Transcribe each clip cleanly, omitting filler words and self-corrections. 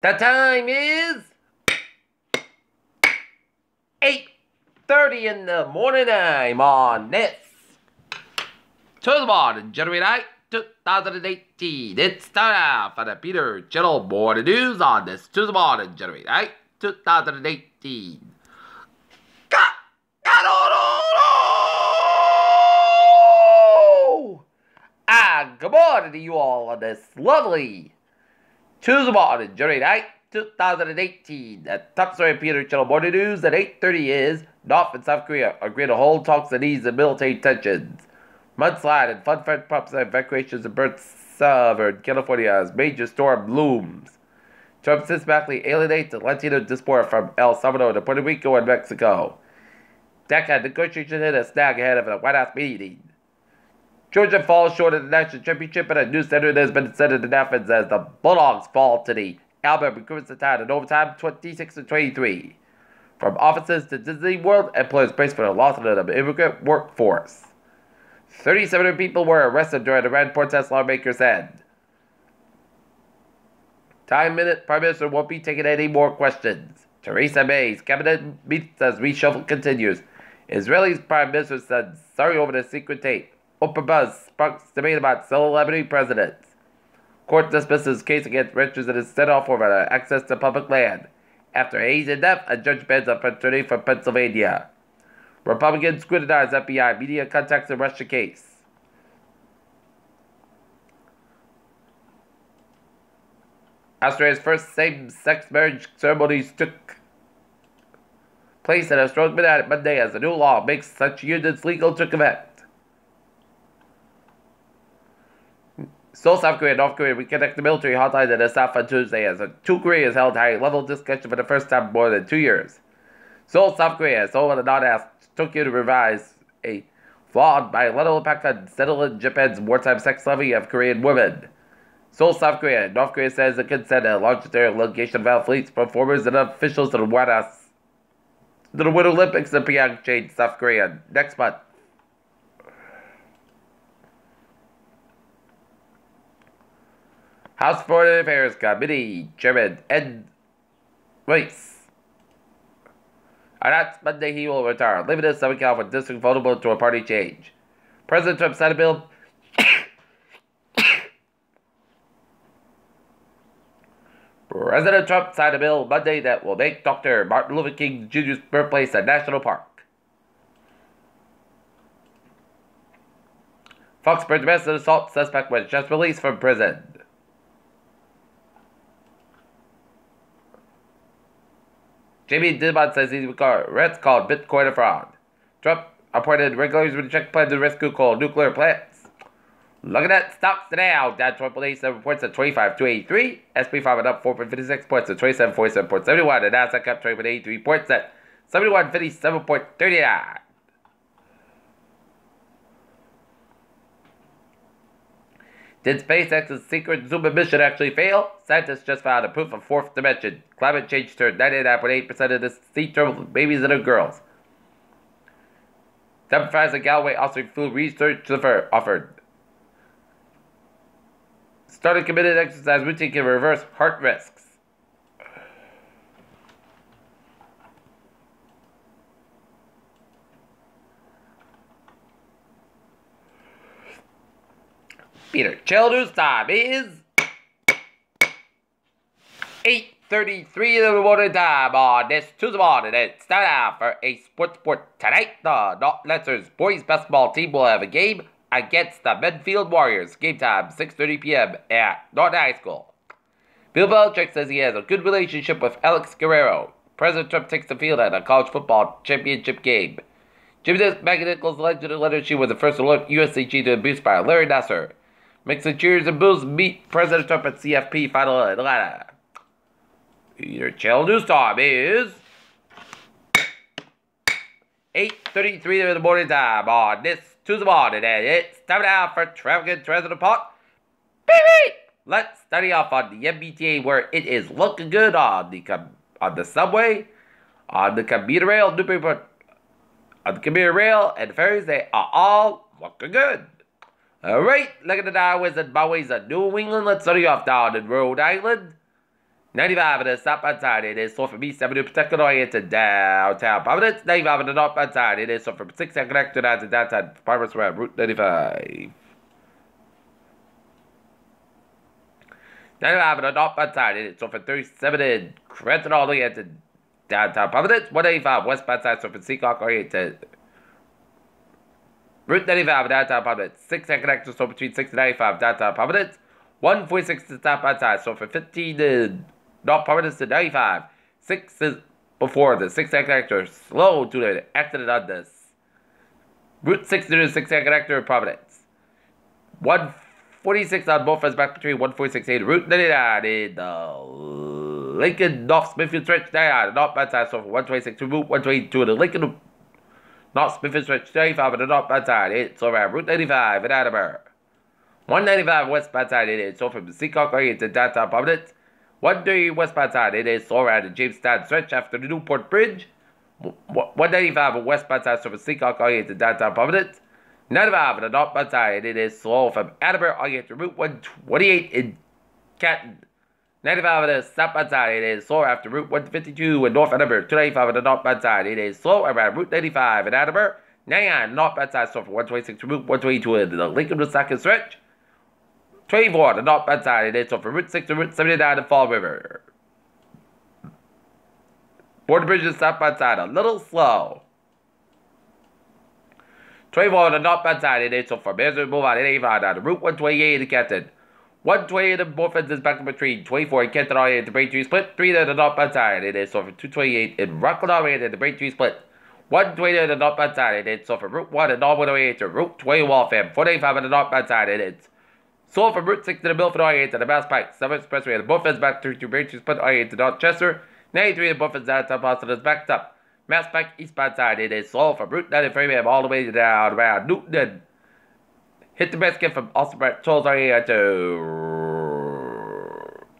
The time is 8:30 in the morning. I'm on this Tuesday, January 9th, 2018. It's time for the Peter Channel Morning News on this Tuesday morning, January 9th, 2018. Good morning to you all on this lovely Tuesday morning, January 9th, 2018. At Top Story Peter Channel Morning News at 8:30 is North and South Korea agree to hold talks and ease the military tensions. Mudslide and fun-fed pups and evacuations of birds severed California as major storm looms. Trump systematically alienates the Latino diaspora from El Salvador to Puerto Rico and Mexico. DACA negotiation hit a snag ahead of a White House meeting. Georgia falls short of the national championship, and a new center has been set in Athens as the Bulldogs fall to the Alabama recruits the Tide in overtime 26-23. From offices to Disney World, employers brace for the loss of the immigrant workforce. 3,700 people were arrested during the Iran protest, lawmakers said. Time Minute, Prime Minister won't be taking any more questions. Theresa May's cabinet meets as reshuffle continues. Israel's Prime Minister said sorry over the secret tape. Oprah buzz sparks debate about celebrity presidents. Court dismisses case against renters and is set off for access to public land. After Haitian death, a judge bans a fraternity from Pennsylvania. Republicans scrutinize FBI media contacts in Russia case. Australia's first same-sex marriage ceremonies took place at a strong midnight Monday as a new law makes such unions legal to effect. Seoul, South Korea and North Korea reconnect the military hotline in the South on Tuesday as the two Koreas held high-level discussion for the first time in more than 2 years. Seoul, South Korea, Seoul and not asked Tokyo to revise a flawed bilateral pact on settling Japan's wartime sex levy of Korean women. Seoul, South Korea, and North Korea says it consent a large-scale allegation of athletes, performers, and officials to the White House to the Winter Olympics in Pyeongchang, South Korea, next month. House Foreign Affairs Committee Chairman Ed Weiss announced Monday he will retire, leaving his Southern California district vulnerable to a party change. President Trump signed a bill. President Trump signed a bill Monday that will make Dr. Martin Luther King Jr.'s birthplace a national park. Foxborough domestic assault suspect was just released from prison. Jamie Dimon says he's called Bitcoin a fraud. Trump appointed regulators with a check plan to rescue coal nuclear plants. Looking at stocks today, Dow 12.87 points at 25,283. SP 5 up 4.56 points at 27.47.71. And Nasdaq up 20.83 points at 71.57.39. Did SpaceX's secret Zuma mission actually fail? Scientists just found a proof of fourth dimension. Climate change turned 99.8% of the sea turtle babies into girls. Democrats in Galway also flew research offered. Started committed exercise routine can reverse heart risks. Peter Chill News time is 8:33 in the morning time on this Tuesday morning. It's time for a sports report tonight. The North Lancers boys basketball team will have a game against the Medfield Warriors. Game time 6:30 p.m. at Norton High School. Bill Belichick says he has a good relationship with Alex Guerrero. President Trump takes the field at a college football championship game. Jimmy McNichols legendary leadership was the first alert USCG to abuse by Larry Nassar. Makes the cheers and boos meet President Trump at CFP final in Atlanta. Your chill news time is 8:33 in the morning time on this Tuesday morning, and it's time now for Traffic and Transit Report. Beep! Let's study off on the MBTA, where it is looking good on the subway, on the commuter rail, on the commuter rail and ferries. They are all looking good. Alright, look at the highways and byways of New England. Let's study off down in Rhode Island. 95 on the southbound side, it is slow from East Avenue, Pawtucket all the way into downtown Providence. 95 on the northbound side, it is slow from 6th and Connector down to downtown Farmers Road, Route 95. 95 on the northbound side, it is slow from 37 in Crescent all the way into downtown Providence. 185 westbound side, slow from Seacock all the way to Route 95 downtown Providence. 6th and Connector, slow between 6 and 95 downtown Providence. 146 to southbound side, so for 15 to North Providence to 95. 6 is before the 6th and connector, slow to the accident on this. Route 6 to the 6th and connector, Providence. 146 on both ends back between 146 and Route 99 in the Lincoln North Smithfield stretch down. Northbound side, so for 126 to Route 122 in the Lincoln North Smithfield stretch 95 on the northbound side. It's around Route 95 in Attleboro. 195 westbound side, it is so from the Seacock area to downtown Providence. 130 westbound side, it is so around the Jamestown stretch after the Newport Bridge. 195 on westbound side, so from Seacock area to downtown Providence. 95 on the northbound side, it is slow from Attleboro area to Route 128 in Canton. 95 on the southbound side, it is slow after Route 152 in North Attleboro. 295 on the northbound side, it is slow around Route 95 in Attleboro. 99 northbound side, so from 126 to Route 122 in the Lincoln Wisconsin stretch. 24 on the northbound side, it is so from Route 6 to Route 79 in Fall River. Border Bridges southbound side, a little slow. 24 on the northbound side, it is so from Mansfield Boulevard in 85 down to Route 128 in Canton. 128 in both ends is back in between 24 in Canton all the way to Braintree Split. 3 on the northbound side, it is so from 228 in Rockland all the way to the Braintree Split. 120 on the northbound side, it is so from Route 1 and all the way to Route 20 Waltham. 485 on the northbound side, it is so from Route 6 to the Milford area to the Mass Pike, 7 Expressway, and the both ends back through to Braintree Split area to Dorchester. 93 and both ends downtown Boston is backed up. Mass Pike eastbound side, it is slow from Route 9 in Framingham all the way down around Newton and hit the basket from Austin Brett Tolls area to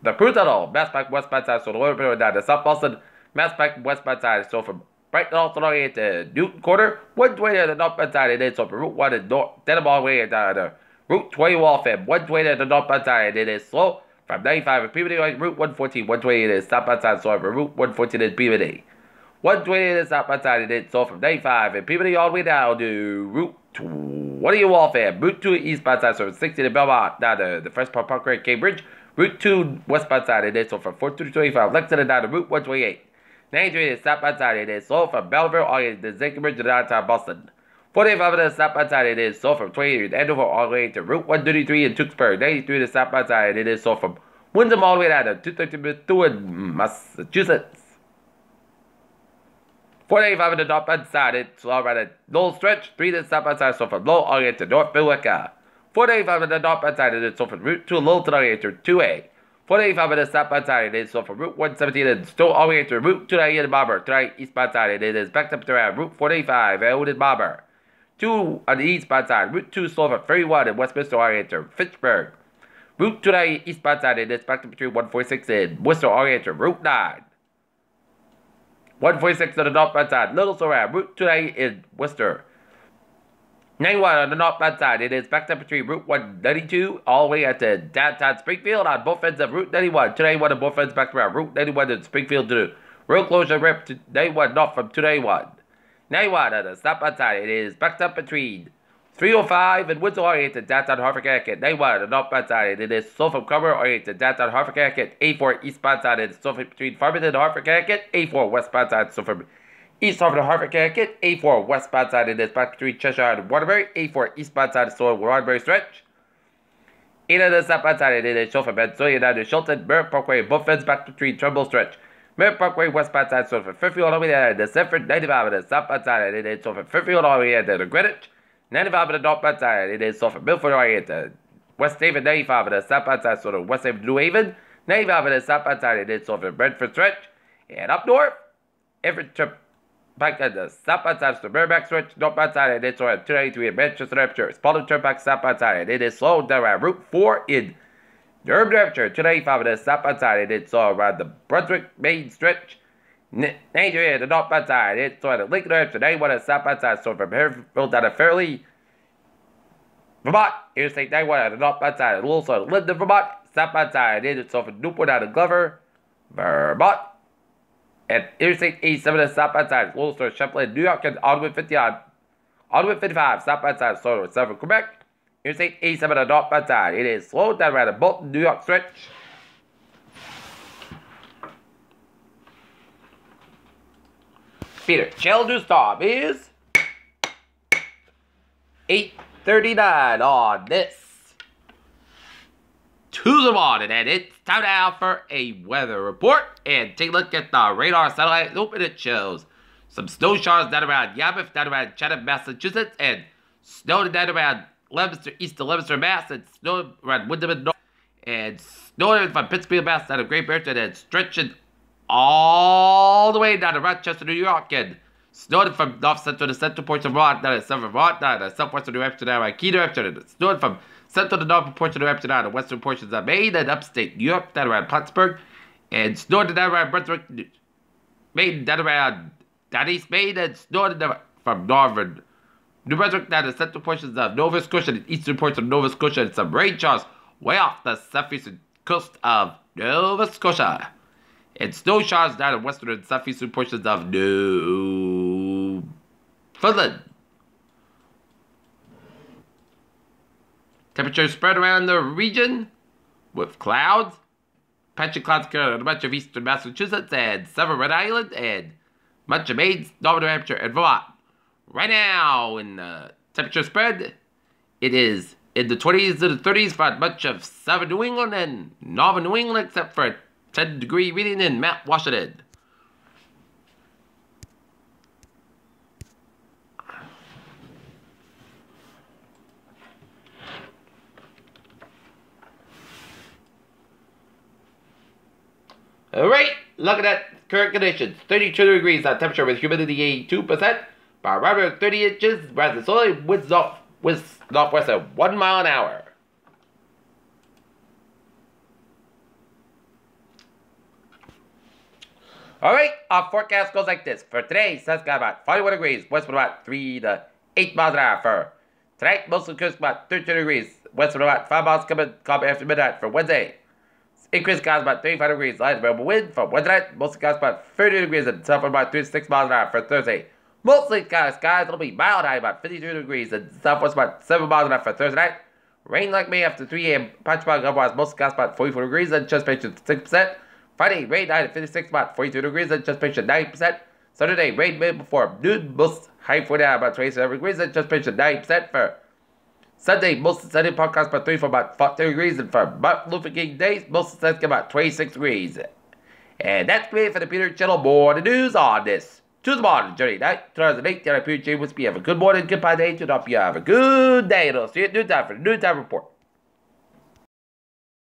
the Prue Tunnel. Mass Pike westbound side, so the lower bit down to South Boston. Mass Pike westbound side, so from Brighton Austin area to Newton Quarter. 120 on the northbound side, it is so from Route 1 and Denham all the way down to Route 20 Waltham, 120 on the northbound side, it is slow from 95 in Peabody, Route 114, 120 it is southbound side, slow from Route 114 in Peabody. 120 it is southbound side, it is slow from 95 in Peabody all the way down to Route 20 in Waltham, Route 2 eastbound side, so from 60 in Belmont, down to the Fresh Park Parkway, Cambridge. Route 2 westbound side, it is slow from 42 to 25, Lexington down to Route 128. 93 is southbound side, it is slow from Belleville all the way to Zinkenbridge to downtown Boston. 45 on the southbound side, it is so from 28 to Andover all the way to Route 133 in Tewksbury. 93 to the southbound side, it is so from Wyndham all the way down to 232 in Massachusetts. 45 on the northbound side, it's all around a Lowell stretch. 3 to the southbound side, so from Lowell all the way to North Billerica. 45 on the northbound side, it is so from Route 2 Littleton all the way to 2A. 45 on the southbound side, it is so from Route 117 in Stowe all the way to Route 298 in Marlborough. 298 eastbound side, it is backed up to around Route 45 in Marlborough. 2 on the eastbound side, Route 2 slow from 31 in Westminster area to Fitchburg. Route 298 eastbound side, it is back to between 146 in Worcester area to Route 9. 146 on the northbound side, Little Sorrel, Route 298 in Worcester. 91 on the northbound side, it is back up between Route 192 all the way at the downtown Springfield on both ends of Route 91. 291 on both ends back around Route 91 in Springfield to road closure rip to 91 north from 291. 91 on the southbound side, it is backed up between 305 and Winslow area to downtown Hartford, Connecticut. 91 on the northbound side, it is slow from Cromer area to downtown Hartford, Connecticut. 84 eastbound side, it is slow between Farmington and Hartford, Connecticut. 84 westbound side, so from East Hartford to Hartford, Connecticut. 84 westbound side, it is back between Cheshire and Waterbury. 84 eastbound side, so Waterbury stretch. 8 on the southbound side, it is slow from Pennsylvania down to Chilton, Merritt Parkway, both ends back between Trumbull stretch. Merritt Parkway westbound side, so from Fairfield all the way down to Sanford. 95 on the southbound side, it is so from Fairfield all the way down to Greenwich. 95 on the northbound side, it is so from Milford all the way to West Haven. 95 on the southbound side, so from West Haven to New Haven. 95 on the southbound side, it is so from Brentford stretch. And up north, Everett Turnpike on the southbound side, so Merrimack stretch. Northbound side, it is so at 293 in Manchester, New Hampshire. Spalding Turnpike southbound side, it is slow down around Route 4 in Durham, New Hampshire. 295 on the southbound side, it is so around the Brunswick Main stretch. 93 on the northbound side, it's so at the Lincoln, New Hampshire. 91 on the southbound side, so from Harrisville down to Fairleigh, Vermont. Interstate 91 on the northbound side, also Linden, Vermont. Southbound side, it is so from Newport down to Glover. Vermont. And Interstate 87 is southbound side. Williston, Champlain, New York, and Onward 50 on. Onward 55, southbound side. Sorry, 7 Quebec. Interstate 87 on northbound side. It is slowed down around the Bolton, New York stretch. Peter, Challenger's time is 8:39 on this Tuesday morning, and it's time now for a weather report. And take a look at the radar satellite. Open, it shows some snow showers down around Yarmouth, down around Chatham, Massachusetts, and snow down around Leominster, east of Leominster, Mass, and snow around Wyndham and North, and snow from Pittsfield, Mass, down to Great Barrington, and stretching all the way down to Rochester, New York, and snowing from north central to central portions of Vermont, down to southern Vermont, down to southwestern New Hampshire, down to Key, New Hampshire, and snowing from central to northern portions of New Hampshire, down to western portions of Maine, and upstate New York, down around Plattsburgh, and snowing down around Brunswick, Maine, down around down east Maine, and snowing from northern New Brunswick down to central portions of Nova Scotia and eastern portions of Nova Scotia, and some rain showers way off the southeastern coast of Nova Scotia. And snow showers down in western and southeastern portions of Newfoundland. Temperature spread around the region with clouds. Patchy clouds cover much of eastern Massachusetts and southern Rhode Island and much of Maine, northern New Hampshire, and Vermont. Right now, in the temperature spread, it is in the 20s to the 30s for much of southern New England and northern New England, except for 10-degree reading in Mount Washington. Alright, looking at current conditions. 32 degrees on temperature with humidity 82%. Barometer 30 inches. Rising slowly. Winds northwest at 1 mile an hour. Alright, our forecast goes like this. For today, sun's got about 41 degrees. West wind about 3 to 8 miles an hour. For tonight, most of the coast about 13 degrees. West wind about 5 miles coming after midnight. For Wednesday, increased skies about 35 degrees. Light variable wind. For Wednesday night, most of the skies about 30 degrees. And south wind about 3 to 6 miles an hour. For Thursday, mostly skies will be mild high about 52 degrees. And southwest about 7 miles an hour. For Thursday night, rain like me after 3 a.m. Patch bug, otherwise most skies about 44 degrees. And just patient 6%. Friday, rain high at 56, about 42 degrees, and just patient 90%. Saturday, rain mid before noon, most high 49, about 27 degrees, and just patient 90%. For Sunday, most of Sunday podcast about 34, about 40 degrees, and for Martin Luther King days, most of Sunday about 26 degrees. And that's me for the Peter Channel Morning News on this Tuesday morning, July 9th, 2008. I'm Peter James. Have a good morning, goodbye day, and hope you have a good day, and I'll see you at noontime for the noontime report.